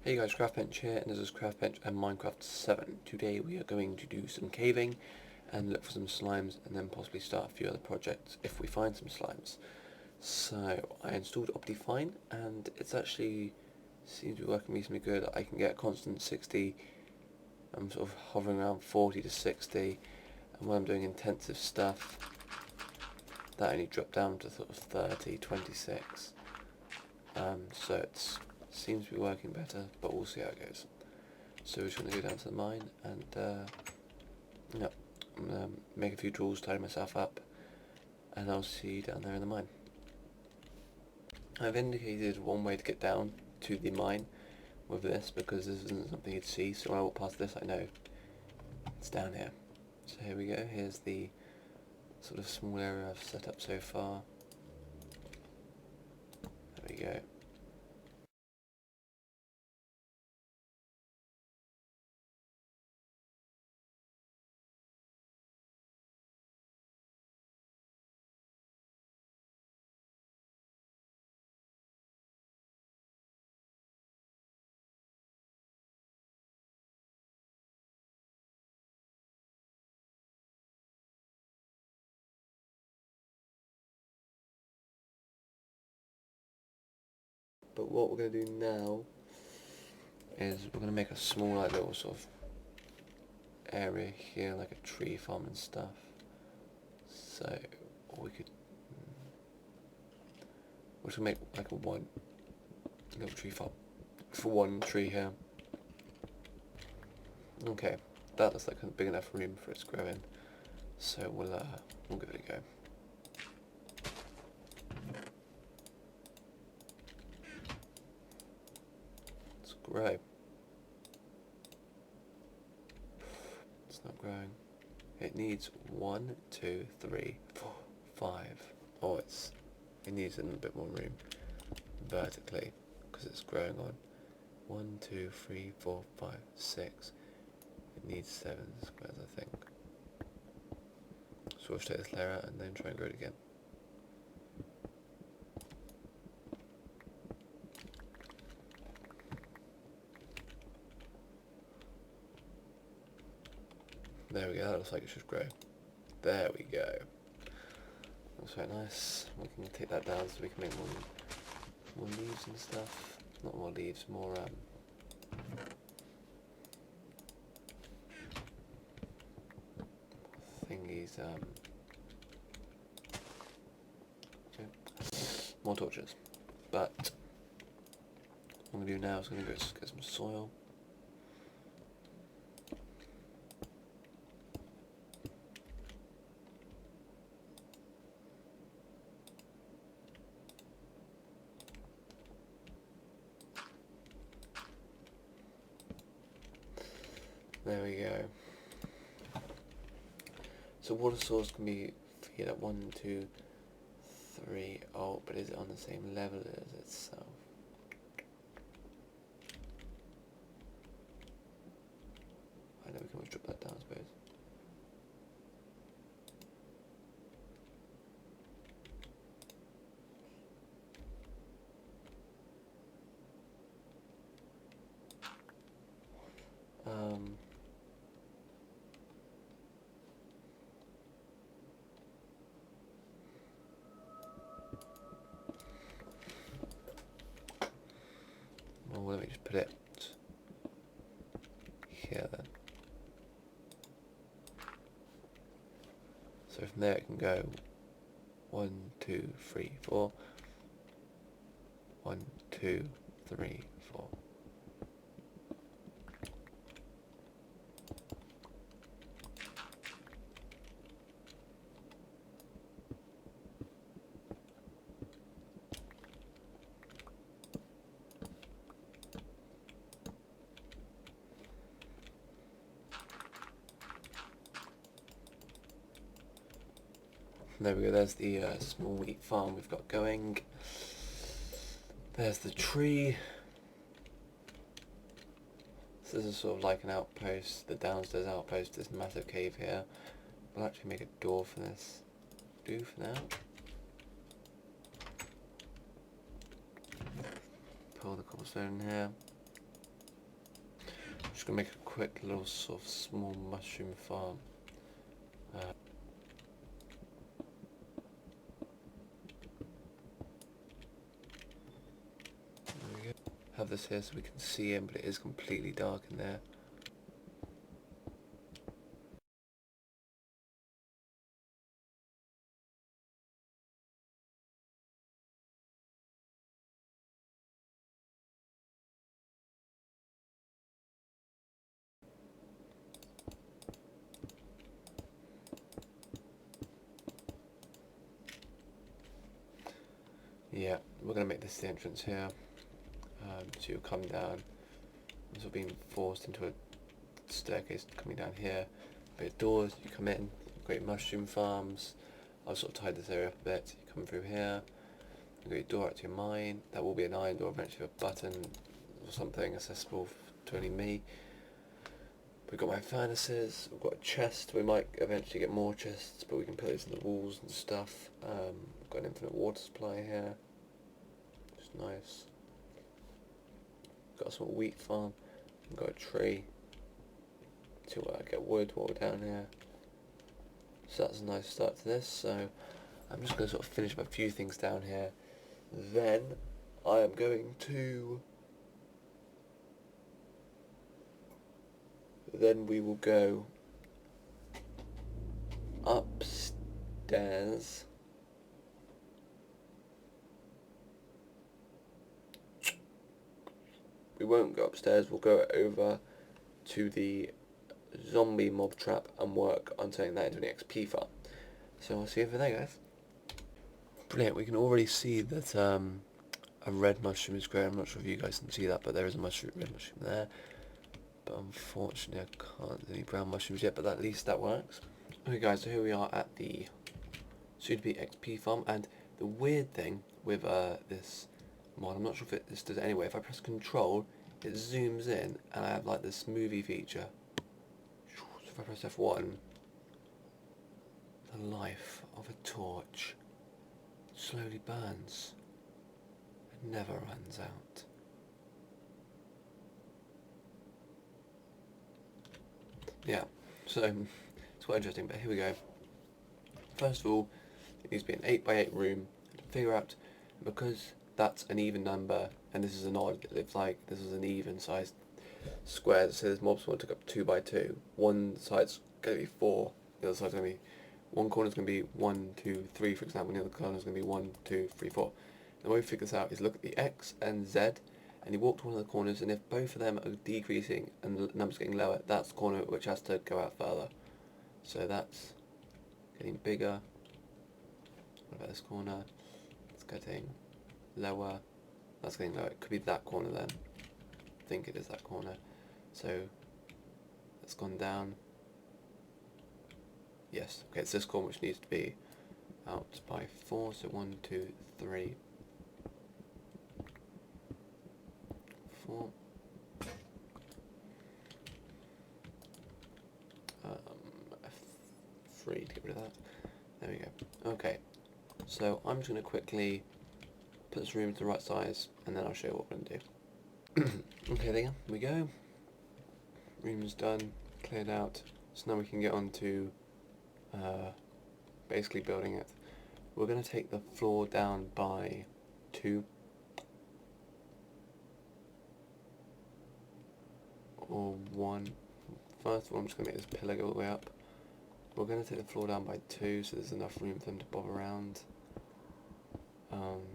Hey guys, Craftbench here, and this is Craftbench and Minecraft 7. Today we are going to do some caving and look for some slimes and then possibly start a few other projects if we find some slimes. So I installed Optifine and it's actually seems to be working reasonably good. I can get a constant 60, I'm sort of hovering around 40 to 60, and when I'm doing intensive stuff that only dropped down to sort of 30, 26. So it seems to be working better, but we'll see how it goes. So we're just going to go down to the mine and yeah, I'm going to make a few tools, tidy myself up, and I'll see you down there in the mine. I've indicated one way to get down to the mine with this because this isn't something you'd see, so when I walk past this I know it's down here. So here we go, here's the sort of small area I've set up so far. There we go. But what we're going to do now is we're going to make a small like little sort of area here, like a tree farm and stuff. So we could we're just gonna make like a one little tree farm for one tree here. Okay, that looks like a big enough room for it to grow in. So we'll give it a go. Let's grow. It's not growing. It needs 1, 2, 3, 4, 5. Oh, it needs a little bit more room vertically because it's growing on 1, 2, 3, 4, 5, 6. It needs 7 squares, I think. So we'll take this layer out and then try and grow it again. There we go, that looks like it should grow. There we go. Looks very nice. We can take that down so we can make more leaves and stuff. Not more leaves, more thingies, okay. More torches. But what I'm going to do now is going to go get some soil. There we go. So water source can be figured at 1, 2, 3. Oh, but is it on the same level as itself? I know we can always drop that down, I suppose. Well, let me just put it here then. So from there it can go 1, 2, 3, 4. 1, 2, 3, 4. There we go, there's the small wheat farm we've got going. There's the tree. So this is sort of like an outpost, the downstairs outpost, this massive cave here. We'll actually make a door for this. Do for now. Pull the cobblestone in here. just going to make a quick little sort of small mushroom farm. There we go. Have this here so we can see him, but it is completely dark in there. Yeah, we're going to make this the entrance here. So you'll come down, sort of being forced into a staircase coming down here. Bit of doors, you come in, great mushroom farms. I'll sort of tidy this area up a bit. You come through here, you got your door out to your mine. That will be an iron door, eventually a button or something accessible to only me. We've got my furnaces, we've got a chest. We might eventually get more chests, but we can put those in the walls and stuff. We've got an infinite water supply here, which is nice. Got a small wheat farm. We've got a tree to get wood while we're down here. So that's a nice start to this. So I'm just going to sort of finish up a few things down here. Then I am going to... Then we will go upstairs. We won't go upstairs, we'll go over to the zombie mob trap and work on turning that into an XP farm. So I'll see you over there, guys. Brilliant, we can already see that a red mushroom is growing. I'm not sure if you guys can see that, but there is a red mushroom there. But unfortunately I can't see any brown mushrooms yet, but at least that works. Okay guys, so here we are at the soon-to-be XP farm, and the weird thing with this mod, I'm not sure if this does it anyway, if I press control, it zooms in, and I have like this movie feature. So if I press F1, the life of a torch slowly burns. It never runs out. Yeah, so it's quite interesting, but here we go. First of all, it needs to be an 8x8 room. Figure out, because that's an even number and this is an odd, if like this is an even sized square, so this mob spawn took up 2x2, one side's going to be 4, the other side's going to be, one corner's going to be 1, 2, 3 for example, and the other corner's going to be 1, 2, 3, 4. The way we figure this out is look at the X and Z, and you walk to one of the corners, and if both of them are decreasing and the number's getting lower, that's the corner which has to go out further. So that's getting bigger. What about this corner? It's getting lower. That's getting lower. It could be that corner then. I think it is that corner. So it's gone down. Yes. Okay, it's this corner which needs to be out by 4. So 1, 2, 3, 4. F3 to get rid of that. There we go. Okay. So I'm just going to quickly put this room to the right size, and then I'll show you what we're going to do. Okay, there we go. Room's done, cleared out. So now we can get on to basically building it. We're going to take the floor down by 2. Or 1. First of all, I'm just going to make this pillar go all the way up. We're going to take the floor down by 2, so there's enough room for them to bob around.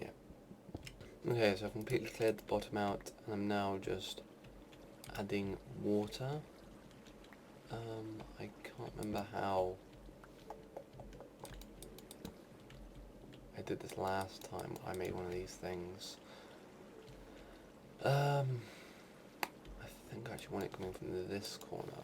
Yeah. Okay, so I've completely cleared the bottom out, and I'm now just adding water. I can't remember how I did this last time I made one of these things. I think I actually want it coming from this corner.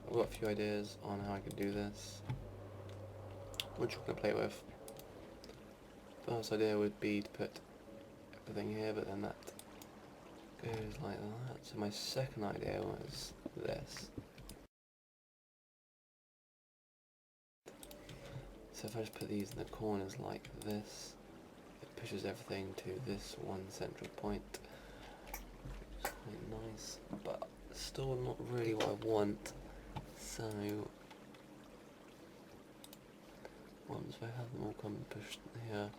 I've got a few ideas on how I could do this, which we're going to play with. First idea would be to put everything here, but then that goes like that. So my second idea was this. So if I just put these in the corners like this, it pushes everything to this one central point. It's quite nice, but still not really what I want. So once I have them all come pushed here,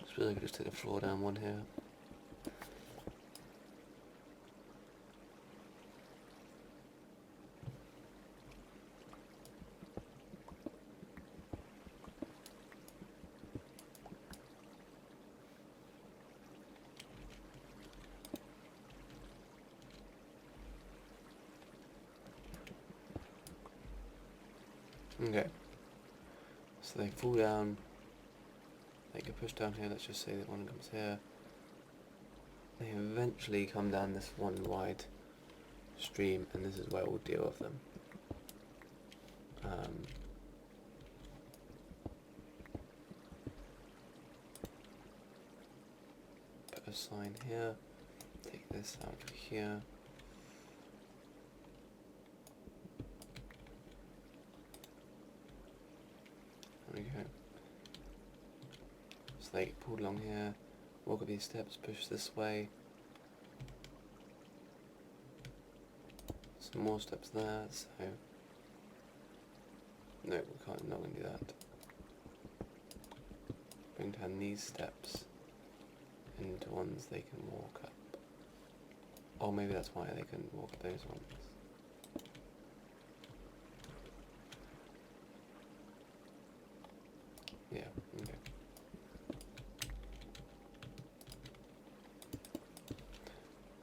I suppose I could just take the floor down one here. Okay, so they fall down, they get pushed down here, let's just say that one comes here. They eventually come down this one wide stream, and this is where we'll deal with them. Put a sign here, take this out of here. There we go. So they pulled along here, walk up these steps, push this way. Some more steps there, so no, we can't, not going to do that. Bring down these steps into ones they can walk up. Or maybe that's why they couldn't walk up those ones. Yeah, okay.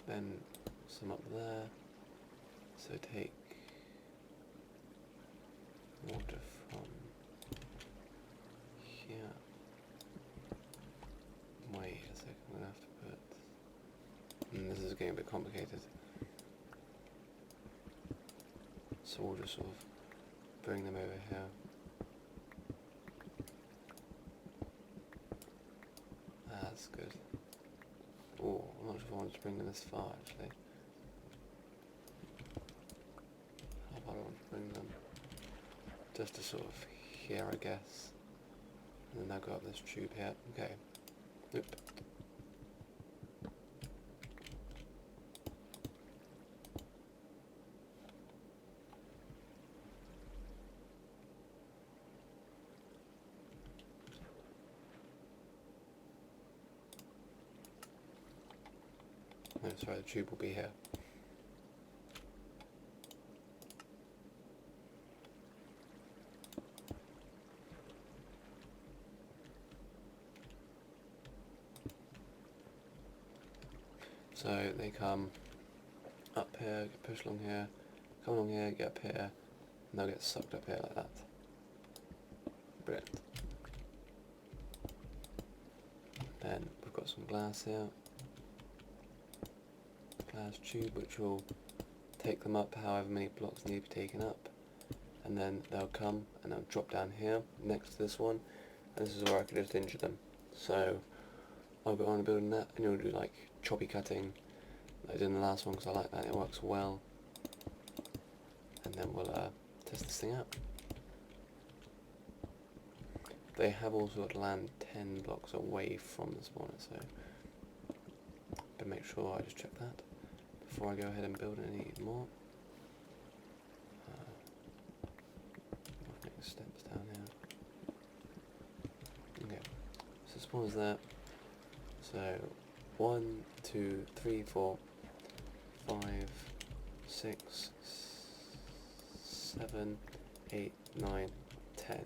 Then some up there. So take water from here. Wait a second, I'm gonna have to put. This is getting a bit complicated. So we'll just sort of bring them over here. That's good. Oh, I'm not sure if I want to bring them this far actually. How about I want to bring them just to sort of here, I guess. And then they'll go up this tube here. Okay. Nope. No, sorry, the tube will be here. So they come up here, get pushed along here, come along here, get up here, and they'll get sucked up here like that. Brilliant. Then we've got some glass here. Glass tube which will take them up however many blocks need to be taken up, and then they'll come and they'll drop down here next to this one, and this is where I could just injure them. So I'll go on building that, and you'll do like choppy cutting like I did in the last one because I like that, it works well, and then we'll test this thing out. They have also got to land 10 blocks away from the spawner, so but make sure I just check that before I go ahead and build any more. Make steps down here. Okay, so spawner's there. So 1, 2, 3, 4, 5, 6, 7, 8, 9, 10.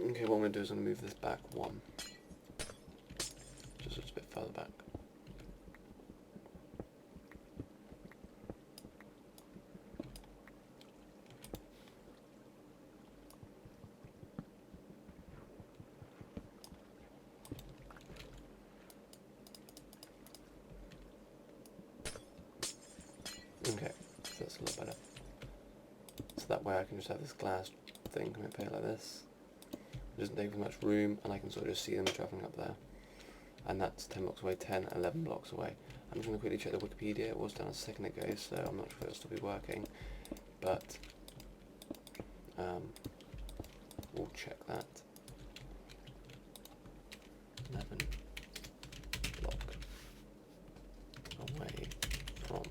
Okay, what I'm going to do is I'm going to move this back 1. Just a bit further back. Okay, that's a lot better. So that way I can just have this glass thing come up here like this. It doesn't take as much room, and I can sort of just see them travelling up there. And that's 10 blocks away, 10, 11 blocks away. I'm just going to quickly check the Wikipedia. It was done a second ago, so I'm not sure if it'll still be working. But we'll check that. 11 block away from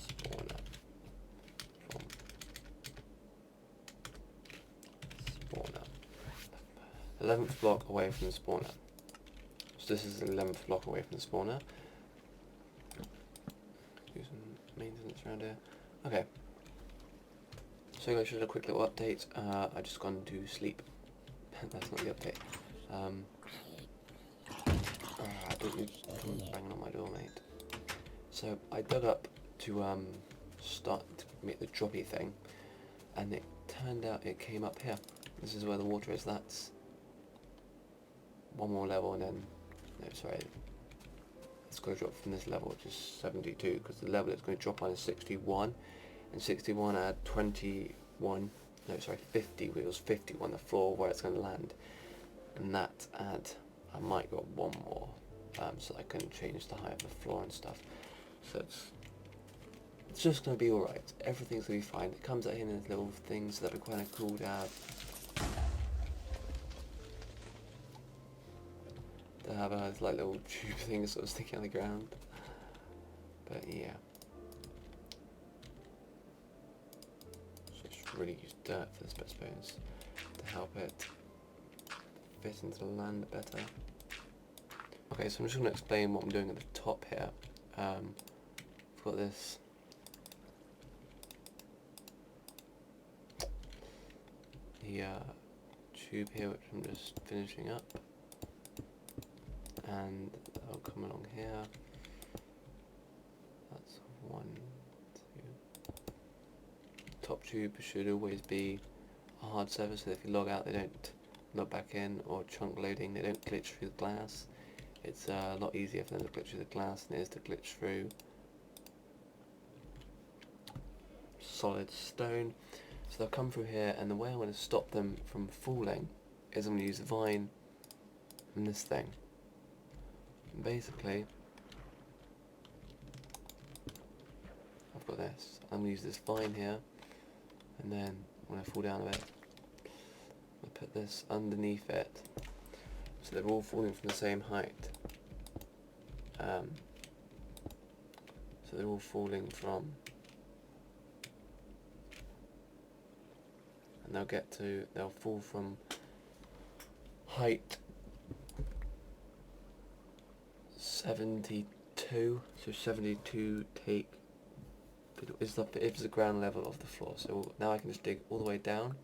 spawner. From spawner. 11th block away from the spawner. So this is the 11th block away from the spawner. Do some maintenance around here. Okay. So guys, just a quick little update. I just gone to sleep. That's not the update. Don't you come banging on my door, mate. So I dug up to start to make the droppy thing, and it turned out it came up here. This is where the water is. That's one more level, and then no, sorry, it's going to drop from this level, which is 72, because the level it's going to drop on is 61, and 61 add 21. No, sorry, 50. It was 51 the floor where it's going to land, and that add I might got one more. So I can change the height of the floor and stuff. So it's just going to be alright. Everything's going to be fine. It comes out here in little things that are kind of cool to have. To have like little tube things sort of sticking on the ground. But yeah. So just really use dirt for this, I suppose, to help it fit into the land better. Okay, so I'm just going to explain what I'm doing at the top here. I've got this tube here which I'm just finishing up, and I'll come along here. That's 1, 2. Top tube should always be a hard surface, so if you log out they don't log back in, or chunk loading, they don't glitch through the glass. It's a lot easier for them to glitch through the glass than it is to glitch through solid stone. So they'll come through here, and the way I'm going to stop them from falling is I'm going to use the vine and this thing. And basically, I've got this. I'm going to use this vine here, and then when I fall down a bit, I'll put this underneath it. So they're all falling from the same height. So they're all falling from, and they'll fall from height 72. So 72 take is the ground level of the floor. So now I can just dig all the way down.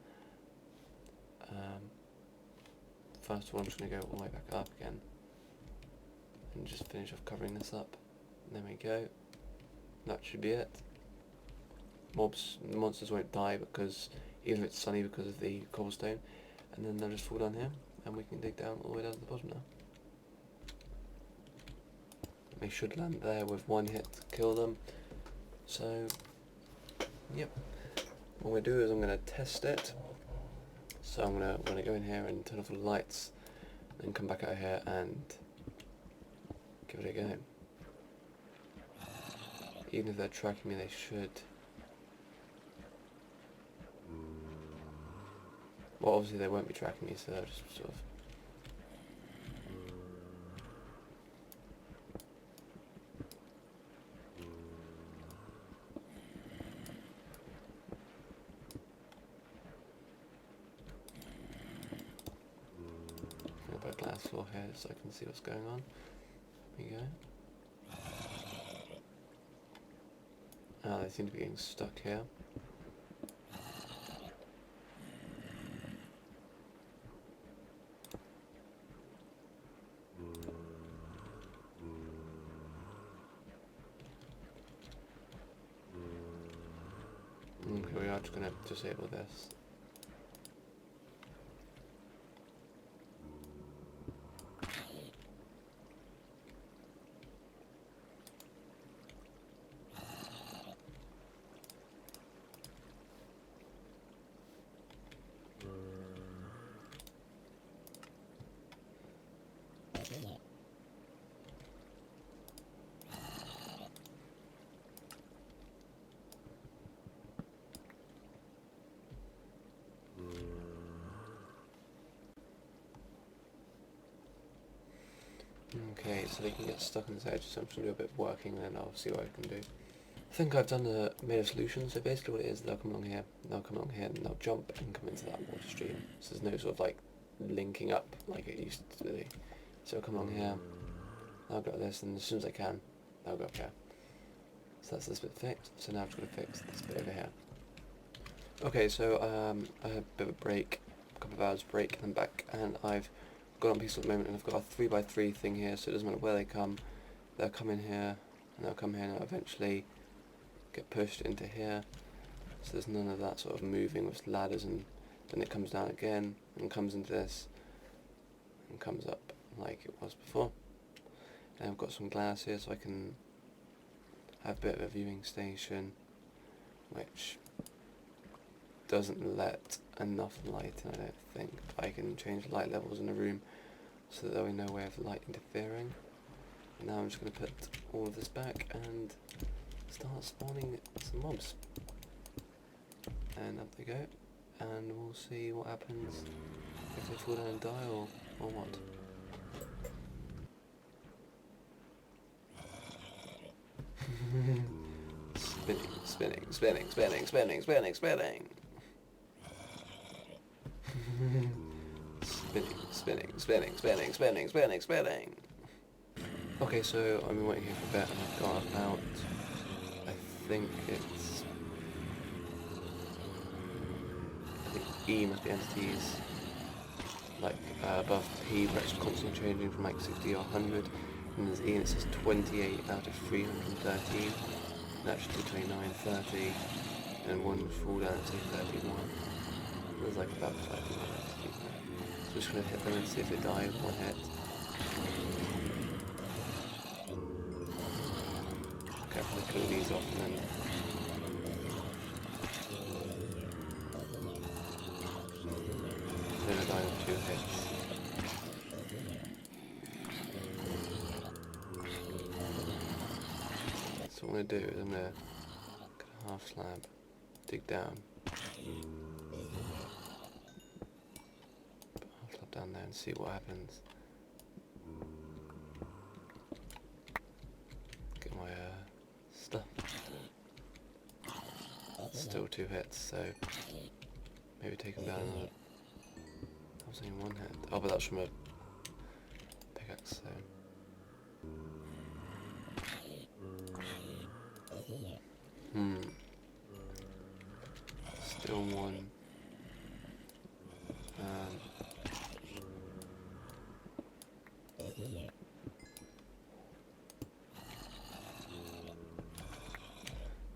First of all, I'm just going to go all the way back up again and just finish off covering this up. There we go. That should be it. The monsters won't die because even if it's sunny because of the cobblestone, and then they'll just fall down here, and we can dig down all the way down to the bottom now. They should land there with one hit to kill them. So, yep. What I'm going to do is I'm going to test it. So I'm gonna go in here and turn off all the lights, and come back out here and give it a go. Even if they're tracking me, they should. Well, obviously they won't be tracking me, so they'll just sort of. I'll put a glass floor here so I can see what's going on. There we go. They seem to be getting stuck here. Okay, we are just going to disable this. Okay, so they can get stuck on this edge, so I'm just going to do a bit of working, and then I'll see what I can do. I think I've made a solution. So basically what it is, they'll come along here, they'll come along here, and they'll jump and come into that water stream. So there's no sort of like linking up like it used to be. So they'll come along here, they'll go like this, and as soon as I can, they'll go up here. So that's this bit fixed. So now I'm just going to fix this bit over here. Okay, so I had a bit of a break, a couple of hours break, and I'm back, and I've got on pieces at the moment, and I've got a 3x3 thing here, so it doesn't matter where they come, they'll come in here, and they'll come here, and they'll eventually get pushed into here. So there's none of that sort of moving with ladders, and then it comes down again, and comes into this, and comes up like it was before. And I've got some glass here, so I can have a bit of a viewing station, which doesn't let enough light in, I don't think. I can change light levels in the room so that there will be no way of light interfering. And now I'm just going to put all of this back and start spawning some mobs. And up they go, and we'll see what happens if they fall down and die or what. Spinning, spinning, spinning, spinning, spinning, spinning. Spinning, spinning, spinning, spinning, spinning, spinning. Okay, so I've been waiting here for a bit, and I've got about, I think E must be entities, like above P, where it's constantly changing from like 60 or 100, and there's E and it says 28 out of 313, and that should do 29, 30, and one fall down and say 31. There's like about 5 more entities there. So I'm just going to hit them and see if they die with one hit. Okay, I'm going to kill these off and then I die with 2 hits. So what I'm going to do is I'm going to get a half slab, dig down, put a half slab down there and see what happens. Get my stuff. Still 2 hits, so maybe take them down another. I was only 1 hit. Oh, but that's from a pickaxe, so. Still 1.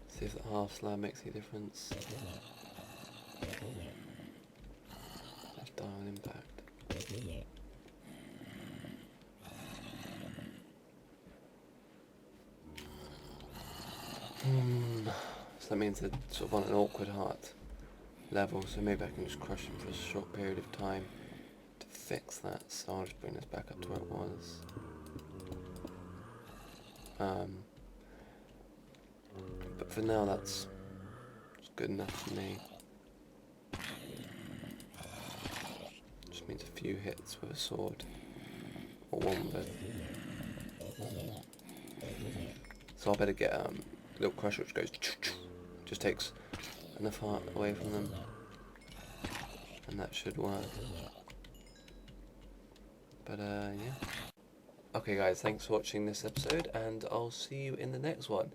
See if the half slab makes any difference. Let's die on impact. So that means they're sort of on an awkward heart level, so maybe I can just crush them for a short period of time to fix that. So I'll just bring this back up to where it was. But for now that's good enough for me. Just means a few hits with a sword, or one with it. So I better get a little crusher which goes, just takes enough heart away from them, and that should work. But yeah. Okay guys, thanks for watching this episode, and I'll see you in the next one.